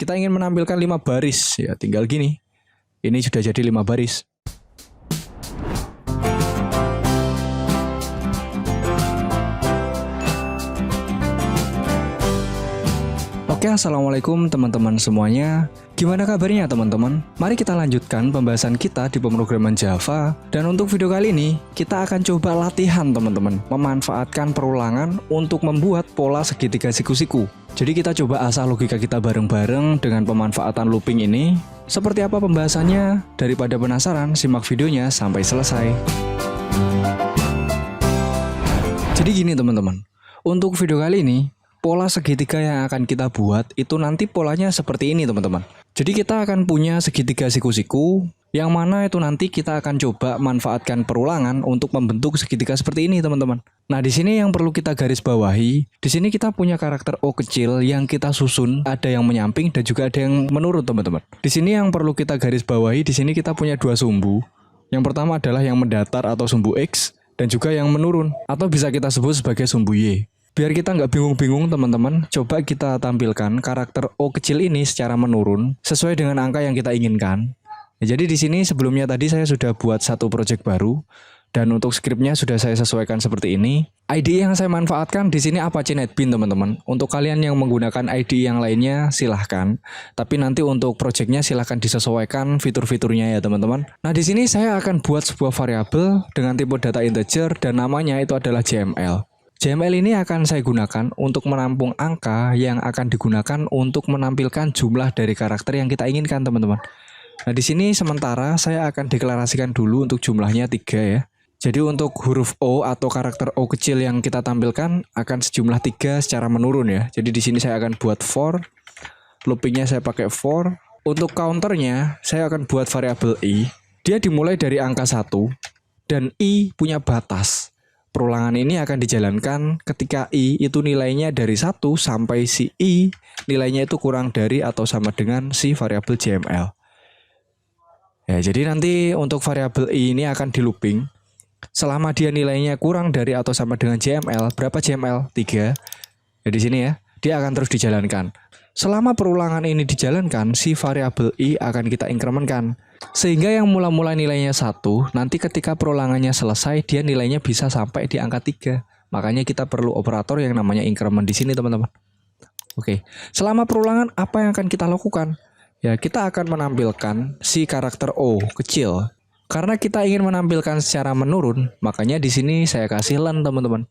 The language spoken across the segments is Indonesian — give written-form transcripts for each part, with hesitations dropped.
Kita ingin menampilkan 5 baris, ya tinggal gini. Ini sudah jadi 5 baris. Oke, assalamualaikum teman-teman semuanya. Gimana kabarnya teman-teman? Mari kita lanjutkan pembahasan kita di pemrograman Java. Dan untuk video kali ini, kita akan coba latihan teman-teman, memanfaatkan perulangan untuk membuat pola segitiga siku-siku. Jadi kita coba asah logika kita bareng-bareng dengan pemanfaatan looping ini. Seperti apa pembahasannya? Daripada penasaran, simak videonya sampai selesai. Jadi gini teman-teman, untuk video kali ini, pola segitiga yang akan kita buat itu nanti polanya seperti ini teman-teman. Jadi kita akan punya segitiga siku-siku yang mana itu nanti kita akan coba manfaatkan perulangan untuk membentuk segitiga seperti ini teman-teman. Nah di sini yang perlu kita garis bawahi, di sini kita punya karakter O kecil yang kita susun, ada yang menyamping dan juga ada yang menurun teman-teman. Di sini yang perlu kita garis bawahi, di sini kita punya dua sumbu. Yang pertama adalah yang mendatar atau sumbu X dan juga yang menurun atau bisa kita sebut sebagai sumbu Y. Biar kita nggak bingung-bingung teman-teman, coba kita tampilkan karakter O kecil ini secara menurun sesuai dengan angka yang kita inginkan. Ya, jadi di sini sebelumnya tadi saya sudah buat satu project baru dan untuk scriptnya sudah saya sesuaikan seperti ini. IDE yang saya manfaatkan di sini Apache NetBeans teman-teman. Untuk kalian yang menggunakan IDE yang lainnya silahkan, tapi nanti untuk projectnya silahkan disesuaikan fitur-fiturnya ya teman-teman. Nah di sini saya akan buat sebuah variabel dengan tipe data integer dan namanya itu adalah JML. JML ini akan saya gunakan untuk menampung angka yang akan digunakan untuk menampilkan jumlah dari karakter yang kita inginkan teman-teman. Nah di sini sementara saya akan deklarasikan dulu untuk jumlahnya 3 ya. Jadi untuk huruf O atau karakter O kecil yang kita tampilkan akan sejumlah 3 secara menurun ya. Jadi di sini saya akan buat for, loopingnya saya pakai for. Untuk counternya saya akan buat variabel I. Dia dimulai dari angka 1 dan I punya batas. Perulangan ini akan dijalankan ketika I itu nilainya dari 1 sampai si I nilainya itu kurang dari atau sama dengan si variabel JML. Ya, jadi nanti untuk variabel I ini akan di looping. Selama dia nilainya kurang dari atau sama dengan JML, berapa JML? 3. Ya di sini ya, dia akan terus dijalankan. Selama perulangan ini dijalankan, si variabel I akan kita incrementkan. Sehingga yang mula-mula nilainya 1, nanti ketika perulangannya selesai, dia nilainya bisa sampai di angka 3. Makanya kita perlu operator yang namanya increment di sini teman-teman. Oke, selama perulangan apa yang akan kita lakukan? Ya, kita akan menampilkan si karakter O kecil. Karena kita ingin menampilkan secara menurun, makanya di sini saya kasih len teman-teman.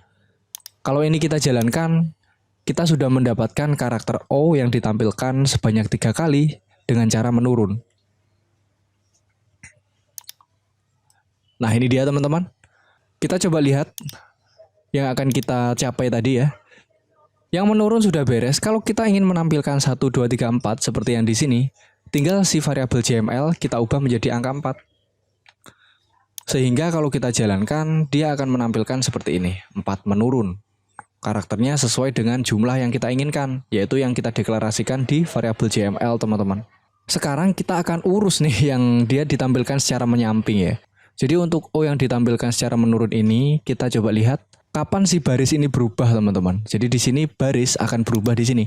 Kalau ini kita jalankan, kita sudah mendapatkan karakter O yang ditampilkan sebanyak 3 kali dengan cara menurun. Nah ini dia teman-teman. Kita coba lihat yang akan kita capai tadi ya. Yang menurun sudah beres. Kalau kita ingin menampilkan 1, 2, 3, 4 seperti yang di sini, tinggal si variabel JML kita ubah menjadi angka 4. Sehingga kalau kita jalankan, dia akan menampilkan seperti ini, 4 menurun. Karakternya sesuai dengan jumlah yang kita inginkan, yaitu yang kita deklarasikan di variabel JML teman-teman. Sekarang kita akan urus nih yang dia ditampilkan secara menyamping ya. Jadi untuk O yang ditampilkan secara menurun ini, kita coba lihat kapan si baris ini berubah teman-teman. Jadi di sini baris akan berubah di sini.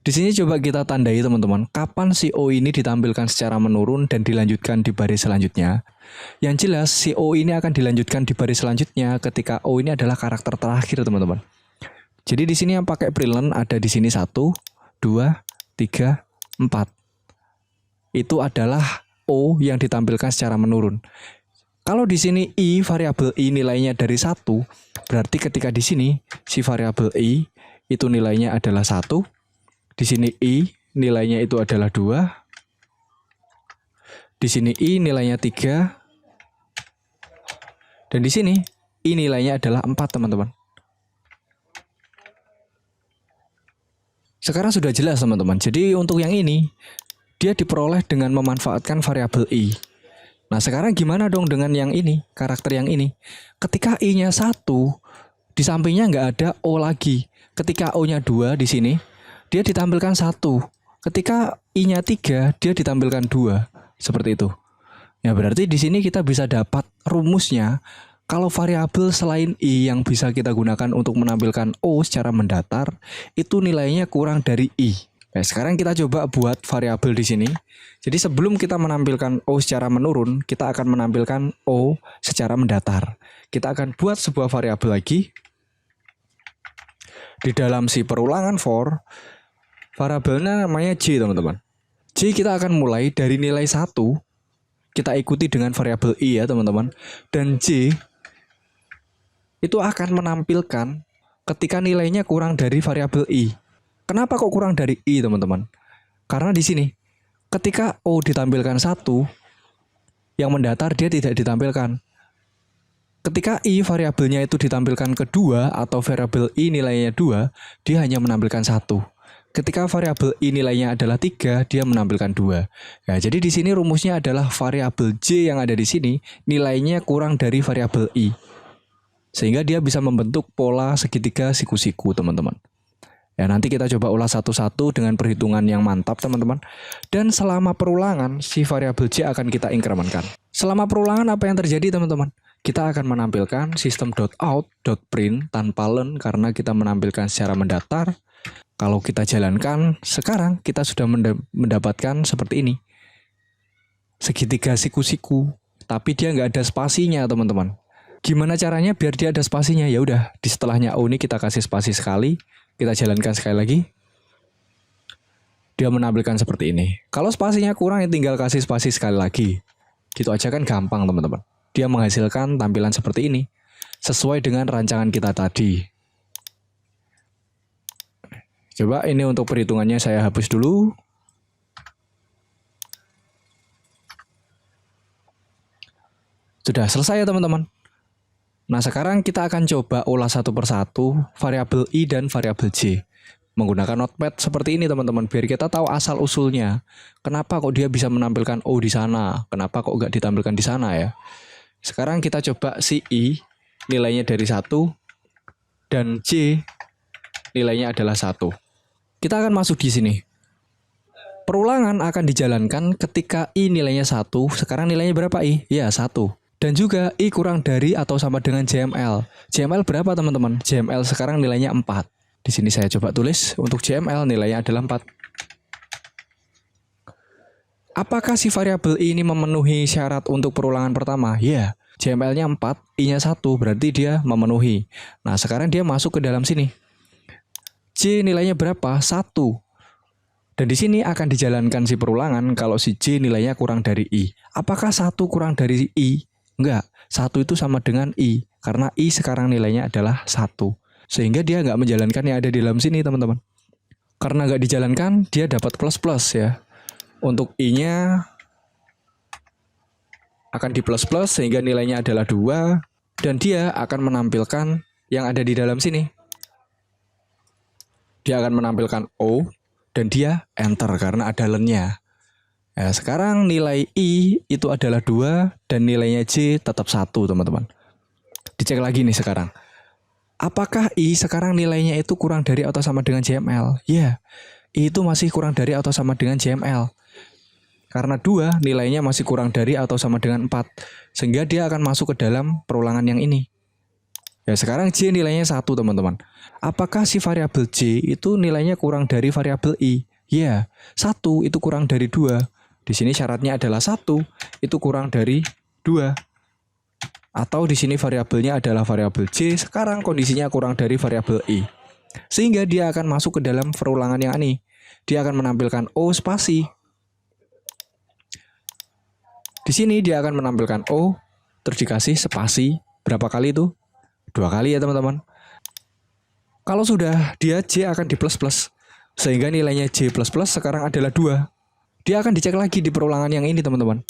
Di sini coba kita tandai teman-teman, kapan si O ini ditampilkan secara menurun dan dilanjutkan di baris selanjutnya. Yang jelas si O ini akan dilanjutkan di baris selanjutnya ketika O ini adalah karakter terakhir teman-teman. Jadi di sini yang pakai priln ada di sini 1, 2, 3, 4. Itu adalah O yang ditampilkan secara menurun. Kalau di sini I, variabel I nilainya dari 1, berarti ketika di sini si variabel I itu nilainya adalah 1. Di sini I nilainya itu adalah 2. Di sini I nilainya 3. Dan di sini I nilainya adalah 4, teman-teman. Sekarang sudah jelas, teman-teman. Jadi untuk yang ini dia diperoleh dengan memanfaatkan variabel I. Nah sekarang gimana dong dengan yang ini, karakter yang ini? Ketika I-nya 1, di sampingnya nggak ada O lagi. Ketika O-nya 2 di sini, dia ditampilkan 1. Ketika I-nya 3, dia ditampilkan 2. Seperti itu. Ya berarti di sini kita bisa dapat rumusnya. Kalau variabel selain I yang bisa kita gunakan untuk menampilkan O secara mendatar, itu nilainya kurang dari I. Nah, sekarang kita coba buat variabel di sini. Jadi sebelum kita menampilkan O secara menurun, kita akan menampilkan O secara mendatar. Kita akan buat sebuah variabel lagi. Di dalam si perulangan for, variabelnya namanya J, teman-teman. J kita akan mulai dari nilai 1, kita ikuti dengan variabel I ya, teman-teman. Dan J itu akan menampilkan ketika nilainya kurang dari variabel I. Kenapa kok kurang dari I, teman-teman? Karena di sini, ketika O ditampilkan 1, yang mendatar dia tidak ditampilkan. Ketika I variabelnya itu ditampilkan kedua atau variabel I nilainya 2, dia hanya menampilkan 1. Ketika variabel I nilainya adalah 3, dia menampilkan 2. Nah, jadi di sini rumusnya adalah variabel J yang ada di sini nilainya kurang dari variabel I. Sehingga dia bisa membentuk pola segitiga siku-siku, teman-teman. Ya, nanti kita coba ulas satu-satu dengan perhitungan yang mantap, teman-teman. Dan selama perulangan, si variabel J akan kita inkremenkan. Selama perulangan apa yang terjadi, teman-teman? Kita akan menampilkan system.out.print tanpa len karena kita menampilkan secara mendatar. Kalau kita jalankan, sekarang kita sudah mendapatkan seperti ini. Segitiga siku-siku, tapi dia nggak ada spasinya, teman-teman. Gimana caranya biar dia ada spasinya? Ya udah, di setelahnya O ini kita kasih spasi sekali. Kita jalankan sekali lagi. Dia menampilkan seperti ini. Kalau spasinya kurang ya tinggal kasih spasi sekali lagi. Gitu aja kan gampang, teman-teman. Dia menghasilkan tampilan seperti ini. Sesuai dengan rancangan kita tadi. Coba ini untuk perhitungannya saya hapus dulu. Sudah selesai ya, teman-teman. Nah, sekarang kita akan coba ulas satu persatu variabel I dan variabel J. Menggunakan notepad seperti ini, teman-teman, biar kita tahu asal-usulnya. Kenapa kok dia bisa menampilkan O di sana? Kenapa kok nggak ditampilkan di sana ya? Sekarang kita coba si I, nilainya dari 1, dan J, nilainya adalah 1. Kita akan masuk di sini. Perulangan akan dijalankan ketika I nilainya 1, sekarang nilainya berapa I? Ya, 1. Dan juga I kurang dari atau sama dengan JML. JML berapa, teman-teman? JML sekarang nilainya 4. Di sini saya coba tulis untuk JML nilainya adalah 4. Apakah si variabel I ini memenuhi syarat untuk perulangan pertama? Ya, JML-nya 4, I-nya 1, berarti dia memenuhi. Nah, sekarang dia masuk ke dalam sini. J nilainya berapa? 1. Dan di sini akan dijalankan si perulangan kalau si J nilainya kurang dari I. Apakah 1 kurang dari I? Enggak, 1 itu sama dengan I, karena I sekarang nilainya adalah 1. Sehingga dia nggak menjalankan yang ada di dalam sini, teman-teman. Karena nggak dijalankan, dia dapat plus-plus ya. Untuk I-nya akan di plus-plus sehingga nilainya adalah 2. Dan dia akan menampilkan yang ada di dalam sini. Dia akan menampilkan O, dan dia enter karena ada len-nya. Nah, sekarang nilai I itu adalah 2 dan nilainya J tetap 1, teman-teman. Dicek lagi nih sekarang. Apakah I sekarang nilainya itu kurang dari atau sama dengan JML? Ya, I itu masih kurang dari atau sama dengan JML. Karena 2 nilainya masih kurang dari atau sama dengan 4. Sehingga dia akan masuk ke dalam perulangan yang ini. Ya, sekarang J nilainya 1, teman-teman. Apakah si variabel J itu nilainya kurang dari variabel I? Ya, 1 itu kurang dari 2. Di sini syaratnya adalah 1 itu kurang dari 2. Atau di sini variabelnya adalah variabel J, sekarang kondisinya kurang dari variabel I. Sehingga dia akan masuk ke dalam perulangan yang ini. Dia akan menampilkan O spasi. Di sini dia akan menampilkan O, terus dikasih spasi. Berapa kali itu? 2 kali ya, teman-teman. Kalau sudah, dia J akan di plus-plus. Sehingga nilainya J plus-plus sekarang adalah 2. Dia akan dicek lagi di perulangan yang ini, teman-teman.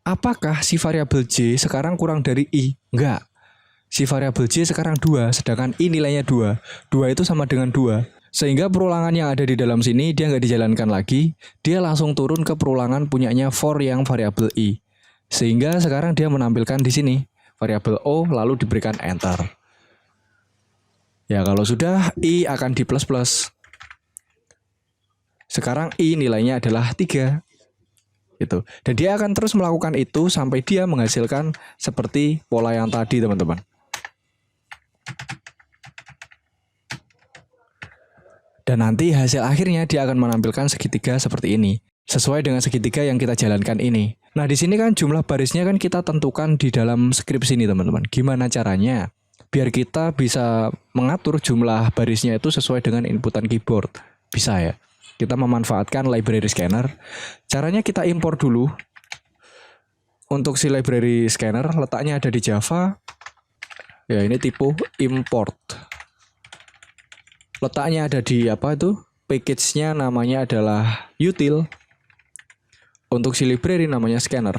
Apakah si variabel J sekarang kurang dari I? Enggak. Si variabel J sekarang 2, sedangkan I nilainya 2. 2 itu sama dengan 2. Sehingga perulangan yang ada di dalam sini dia nggak dijalankan lagi. Dia langsung turun ke perulangan punyanya for yang variabel I. Sehingga sekarang dia menampilkan di sini variabel O lalu diberikan enter. Ya, kalau sudah I akan di plus-plus. Sekarang I nilainya adalah 3. Gitu. Dan dia akan terus melakukan itu sampai dia menghasilkan seperti pola yang tadi, teman-teman. Dan nanti hasil akhirnya dia akan menampilkan segitiga seperti ini, sesuai dengan segitiga yang kita jalankan ini. Nah, di sini kan jumlah barisnya kan kita tentukan di dalam script sini, teman-teman. Gimana caranya? Biar kita bisa mengatur jumlah barisnya itu sesuai dengan inputan keyboard. Bisa ya. Kita memanfaatkan library scanner. Caranya kita import dulu. Untuk si library scanner letaknya ada di Java. Ya, ini tipe import. Letaknya ada di apa itu? Package-nya namanya adalah util. Untuk si library namanya scanner.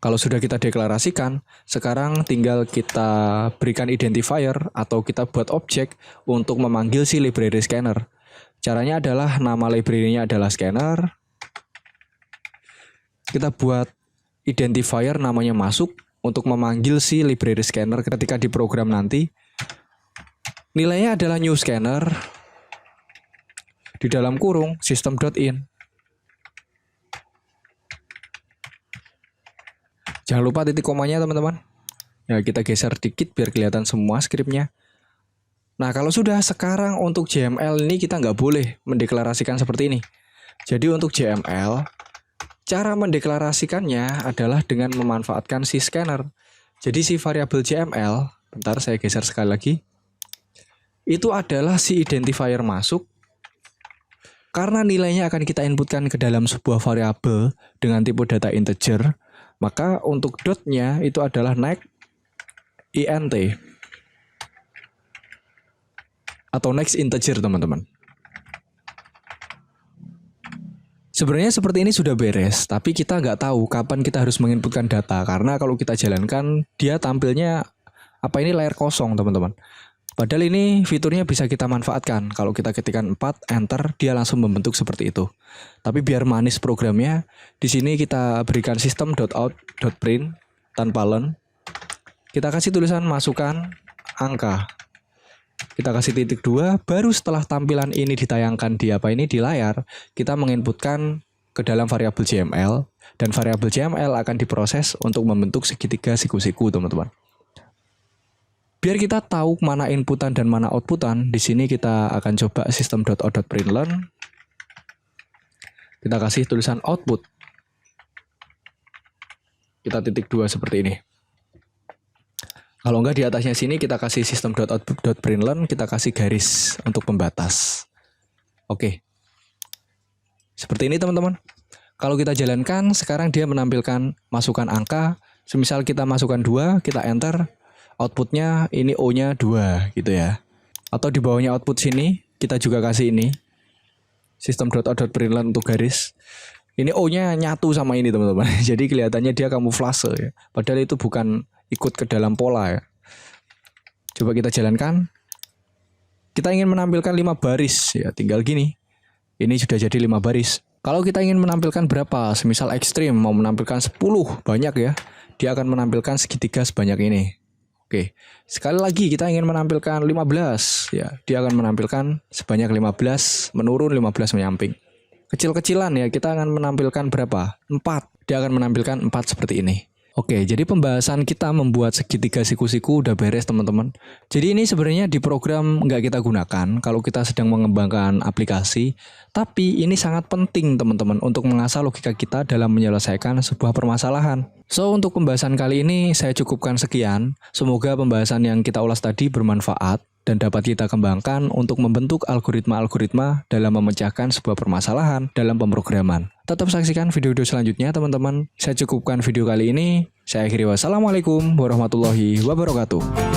Kalau sudah kita deklarasikan, sekarang tinggal kita berikan identifier atau kita buat objek untuk memanggil si library scanner. Caranya adalah nama library-nya adalah scanner. Kita buat identifier namanya masuk untuk memanggil si library scanner ketika di program nanti. Nilainya adalah new scanner di dalam kurung system.in. Jangan lupa titik komanya, teman-teman. Ya, kita geser dikit biar kelihatan semua skripnya. Nah, kalau sudah, sekarang untuk JML ini kita nggak boleh mendeklarasikan seperti ini. Jadi untuk JML, cara mendeklarasikannya adalah dengan memanfaatkan si scanner. Jadi si variabel JML, bentar saya geser sekali lagi. Itu adalah si identifier masuk. Karena nilainya akan kita inputkan ke dalam sebuah variabel dengan tipe data integer, maka untuk dotnya itu adalah next int atau next integer, teman-teman. Sebenarnya seperti ini sudah beres, tapi kita nggak tahu kapan kita harus menginputkan data, karena kalau kita jalankan dia tampilnya apa ini layar kosong, teman-teman. Padahal ini fiturnya bisa kita manfaatkan. Kalau kita ketikkan 4 enter, dia langsung membentuk seperti itu. Tapi biar manis programnya, di sini kita berikan system.out.print tanpa len. Kita kasih tulisan masukkan angka. Kita kasih titik 2, baru setelah tampilan ini ditayangkan di di layar, kita menginputkan ke dalam variabel JML, dan variabel JML akan diproses untuk membentuk segitiga siku-siku, teman-teman. Biar kita tahu mana inputan dan mana outputan, di sini kita akan coba system.out.println. Kita kasih tulisan output. Kita titik 2 seperti ini. Kalau enggak di atasnya sini kita kasih system.out.println, kita kasih garis untuk pembatas. Oke. Seperti ini, teman-teman. Kalau kita jalankan, sekarang dia menampilkan masukkan angka. Semisal kita masukkan 2, kita enter. Outputnya ini O-nya 2 gitu ya. Atau di bawahnya output sini kita juga kasih ini system.out.println untuk garis. Ini O-nya nyatu sama ini, teman-teman. Jadi kelihatannya dia kamuflase ya. Padahal itu bukan ikut ke dalam pola ya. Coba kita jalankan. Kita ingin menampilkan 5 baris ya, tinggal gini. Ini sudah jadi 5 baris. Kalau kita ingin menampilkan berapa, semisal ekstrim mau menampilkan 10 banyak ya, dia akan menampilkan segitiga sebanyak ini. Oke, sekali lagi kita ingin menampilkan 15 ya, dia akan menampilkan sebanyak 15 menurun, 15 menyamping. Kecil-kecilan ya, kita akan menampilkan berapa? 4, dia akan menampilkan 4 seperti ini. Oke, jadi pembahasan kita membuat segitiga siku-siku udah beres, teman-teman. Jadi ini sebenarnya di program nggak kita gunakan kalau kita sedang mengembangkan aplikasi. Tapi ini sangat penting, teman-teman, untuk mengasah logika kita dalam menyelesaikan sebuah permasalahan. So, untuk pembahasan kali ini saya cukupkan sekian. Semoga pembahasan yang kita ulas tadi bermanfaat dan dapat kita kembangkan untuk membentuk algoritma-algoritma dalam memecahkan sebuah permasalahan dalam pemrograman. Tetap saksikan video-video selanjutnya, teman-teman. Saya cukupkan video kali ini. Saya akhiri, wassalamualaikum warahmatullahi wabarakatuh.